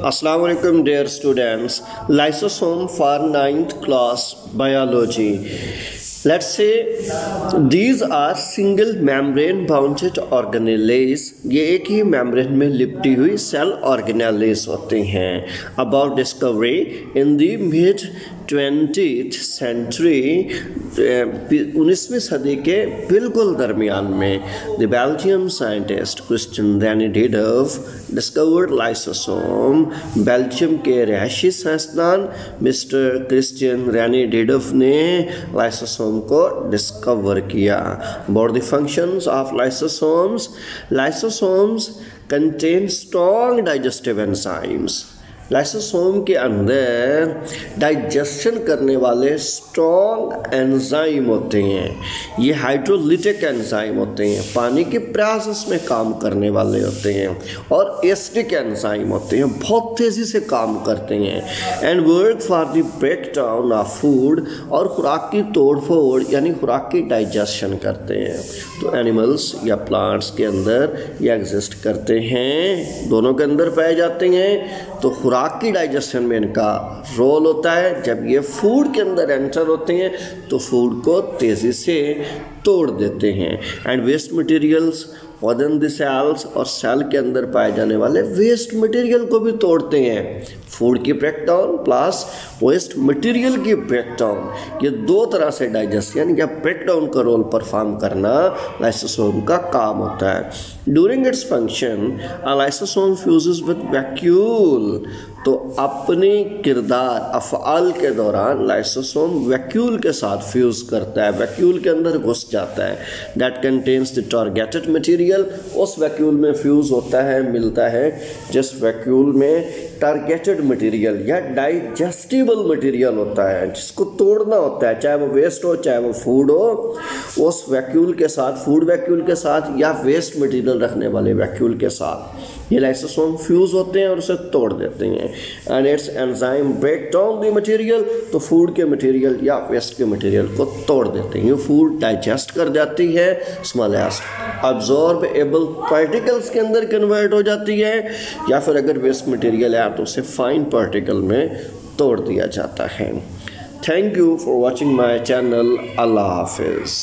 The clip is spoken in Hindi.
Assalamu alaikum dear students. Lysosome for 9th class biology. Let's say these are single membrane bounded organelles. ये एक ही membrane में लिपटी हुई cell organelles होती हैं. About discovery in the mid 20th century 19वीं सदी के बिल्कुल दरमियान में the Belgian scientist Christian René Dedov discovered lysosome. Belgium के रहायशी साइंसदान मिस्टर क्रिश्चियन रेनी डेडोव ने लाइसोसोम को डिस्कवर किया. About the functions of lysosomes. Lysosomes contain strong digestive enzymes. Lysosome के अंदर डाइजेशन करने वाले स्ट्रॉन्ग एंजाइम होते हैं. ये हाइड्रोलिटिक एंजाइम होते हैं, पानी के प्रोसेस में काम करने वाले होते हैं, और एसिडिक एंजाइम होते हैं, बहुत तेज़ी से काम करते हैं. And work for the break down of food, और खुराक की तोड़ फोड़ यानी खुराक की डाइजेशन करते हैं. तो एनिमल्स या प्लांट्स के अंदर ये एग्जिस्ट करते हैं, दोनों के अंदर पाए जाते हैं. तो खुराक की डाइजेशन में इनका रोल होता है. जब ये फूड के अंदर एंटर होते हैं तो फूड को तेज़ी से तोड़ देते हैं. And waste materials within the cells, और सेल के अंदर पाए जाने वाले वेस्ट मटेरियल को भी तोड़ते हैं. फूड की ब्रेकडाउन प्लस वेस्ट मटेरियल की ब्रेकडाउन, ये दो तरह से डाइजेशन या ब्रेकडाउन का रोल परफॉर्म करना लाइसोसोम का काम होता है. During its function lysosome fuses with vacuole. तो अपनी किरदार अफ़आल के दौरान लाइसोसोम वैक्यूल के साथ फ्यूज़ करता है, वैक्यूल के अंदर घुस जाता है. That contains the targeted material. उस वैक्यूल में फ्यूज़ होता है, मिलता है जिस वैक्यूल में टारगेटेड मटेरियल या डाइजेस्टिबल मटेरियल होता है, जिसको तोड़ना होता है, चाहे वो वेस्ट हो चाहे वो फूड हो. उस वैक्यूल के साथ, फूड वैक्यूल के साथ या वेस्ट मटेरियल रखने वाले वैक्यूल के साथ ये लाइसोसोम फ्यूज़ होते हैं और उसे तोड़ देते हैं. And its enzyme break down the material. तो फूड के मटेरियल या वेस्ट के मटेरियल को तोड़ देते हैं. ये फूड डाइजेस्ट कर जाती है, स्मॉलेस्ट अब्जॉर्बेबल पार्टिकल्स के अंदर कन्वर्ट हो जाती है, या फिर अगर वेस्ट मटेरियल है तो उसे फाइन पार्टिकल में तोड़ दिया जाता है. Thank you for watching my channel. अल्लाह हाफिज़.